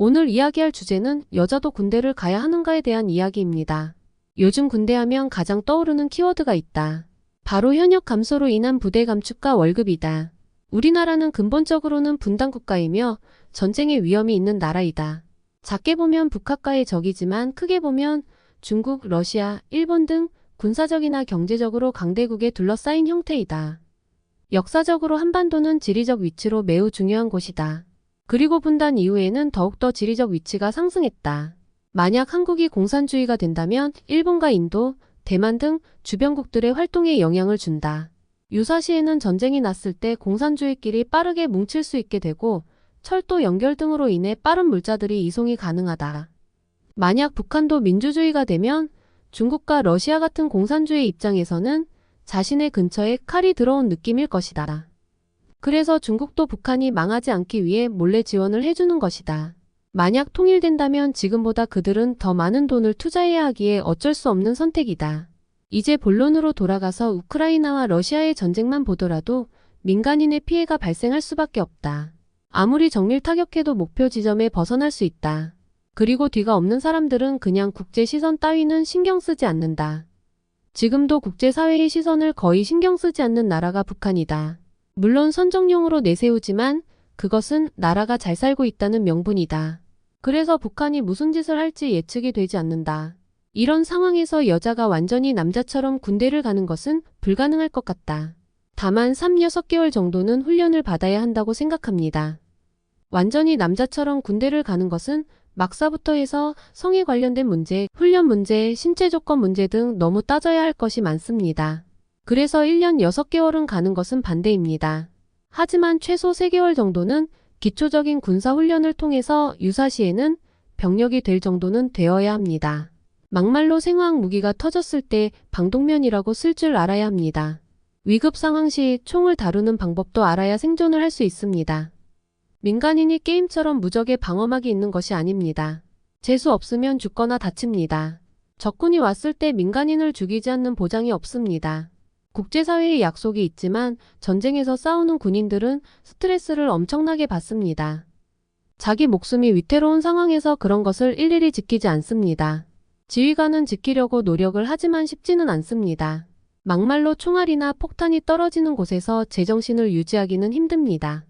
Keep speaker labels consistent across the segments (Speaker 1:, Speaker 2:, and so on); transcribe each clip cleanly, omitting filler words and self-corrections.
Speaker 1: 오늘 이야기할 주제는 여자도 군대를 가야 하는가에 대한 이야기입니다. 요즘 군대하면 가장 떠오르는 키워드가 있다. 바로 현역 감소로 인한 부대 감축과 월급이다. 우리나라는 근본적으로는 분단국가이며 전쟁의 위험이 있는 나라이다. 작게 보면 북한과의 적이지만 크게 보면 중국, 러시아, 일본 등 군사적이나 경제적으로 강대국에 둘러싸인 형태이다. 역사적으로 한반도는 지리적 위치로 매우 중요한 곳이다. 그리고 분단 이후에는 더욱더 지리적 위치가 상승했다. 만약 한국이 공산주의가 된다면 일본과 인도, 대만 등 주변국들의 활동에 영향을 준다. 유사시에는 전쟁이 났을 때 공산주의끼리 빠르게 뭉칠 수 있게 되고 철도 연결 등으로 인해 빠른 물자들이 이송이 가능하다. 만약 북한도 민주주의가 되면 중국과 러시아 같은 공산주의 입장에서는 자신의 근처에 칼이 들어온 느낌일 것이다. 그래서 중국도 북한이 망하지 않기 위해 몰래 지원을 해주는 것이다. 만약 통일된다면 지금보다 그들은 더 많은 돈을 투자해야 하기에 어쩔 수 없는 선택이다. 이제 본론으로 돌아가서 우크라이나와 러시아의 전쟁만 보더라도 민간인의 피해가 발생할 수밖에 없다. 아무리 정밀 타격해도 목표 지점에 벗어날 수 있다. 그리고 뒤가 없는 사람들은 그냥 국제 시선 따위는 신경 쓰지 않는다. 지금도 국제사회의 시선을 거의 신경 쓰지 않는 나라가 북한이다. 물론 선정용으로 내세우지만 그것은 나라가 잘 살고 있다는 명분이다. 그래서 북한이 무슨 짓을 할지 예측이 되지 않는다. 이런 상황에서 여자가 완전히 남자처럼 군대를 가는 것은 불가능할 것 같다. 다만 3-6개월 정도는 훈련을 받아야 한다고 생각합니다. 완전히 남자처럼 군대를 가는 것은 막사부터 해서 성에 관련된 문제, 훈련 문제, 신체 조건 문제 등 너무 따져야 할 것이 많습니다. 그래서 1년 6개월은 가는 것은 반대입니다. 하지만 최소 3개월 정도는 기초적인 군사훈련을 통해서 유사시에는 병력이 될 정도는 되어야 합니다. 막말로 생화학 무기가 터졌을 때 방독면이라고 쓸 줄 알아야 합니다. 위급 상황 시 총을 다루는 방법도 알아야 생존을 할 수 있습니다. 민간인이 게임처럼 무적의 방어막이 있는 것이 아닙니다. 재수 없으면 죽거나 다칩니다. 적군이 왔을 때 민간인을 죽이지 않는 보장이 없습니다. 국제사회의 약속이 있지만 전쟁에서 싸우는 군인들은 스트레스를 엄청나게 받습니다. 자기 목숨이 위태로운 상황에서 그런 것을 일일이 지키지 않습니다. 지휘관은 지키려고 노력을 하지만 쉽지는 않습니다. 막말로 총알이나 폭탄이 떨어지는 곳에서 제정신을 유지하기는 힘듭니다.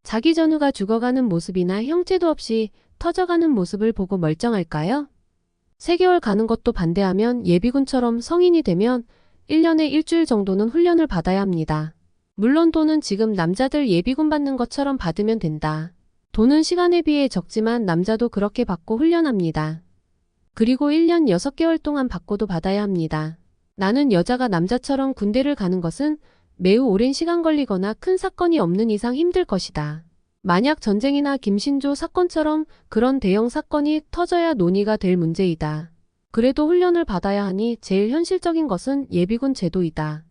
Speaker 1: 자기 전우가 죽어가는 모습이나 형체도 없이 터져가는 모습을 보고 멀쩡할까요? 3개월 가는 것도 반대하면 예비군처럼 성인이 되면 1년에 일주일 정도는 훈련을 받아야 합니다. 물론 돈은 지금 남자들 예비군 받는 것처럼 받으면 된다. 돈은 시간에 비해 적지만 남자도 그렇게 받고 훈련합니다. 그리고 1년 6개월 동안 받고도 받아야 합니다. 나는 여자가 남자처럼 군대를 가는 것은 매우 오랜 시간 걸리거나 큰 사건이 없는 이상 힘들 것이다. 만약 전쟁이나 김신조 사건처럼 그런 대형 사건이 터져야 논의가 될 문제이다. 그래도 훈련을 받아야 하니 제일 현실적인 것은 예비군 제도이다.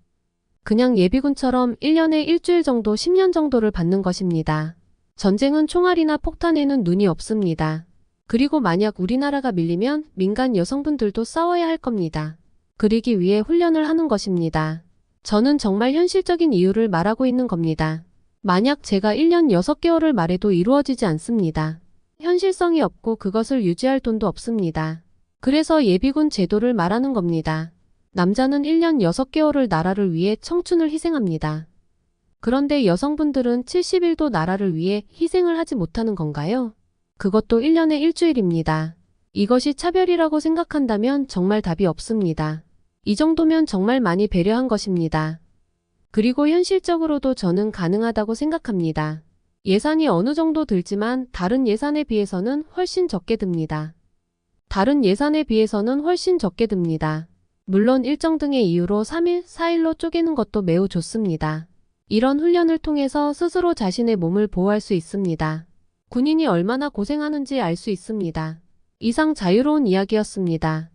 Speaker 1: 그냥 예비군처럼 1년에 일주일 정도 10년 정도를 받는 것입니다. 전쟁은 총알이나 폭탄에는 눈이 없습니다. 그리고 만약 우리나라가 밀리면 민간 여성분들도 싸워야 할 겁니다. 그러기 위해 훈련을 하는 것입니다. 저는 정말 현실적인 이유를 말하고 있는 겁니다. 만약 제가 1년 6개월을 말해도 이루어지지 않습니다. 현실성이 없고 그것을 유지할 돈도 없습니다. 그래서 예비군 제도를 말하는 겁니다. 남자는 1년 6개월을 나라를 위해 청춘을 희생합니다. 그런데 여성분들은 70일도 나라를 위해 희생을 하지 못하는 건가요? 그것도 1년에 일주일입니다. 이것이 차별이라고 생각한다면 정말 답이 없습니다. 이 정도면 정말 많이 배려한 것입니다. 그리고 현실적으로도 저는 가능하다고 생각합니다. 예산이 어느 정도 들지만 다른 예산에 비해서는 훨씬 적게 듭니다. 물론 일정 등의 이유로 3일, 4일로 쪼개는 것도 매우 좋습니다. 이런 훈련을 통해서 스스로 자신의 몸을 보호할 수 있습니다. 군인이 얼마나 고생하는지 알 수 있습니다. 이상 자유로운 이야기였습니다.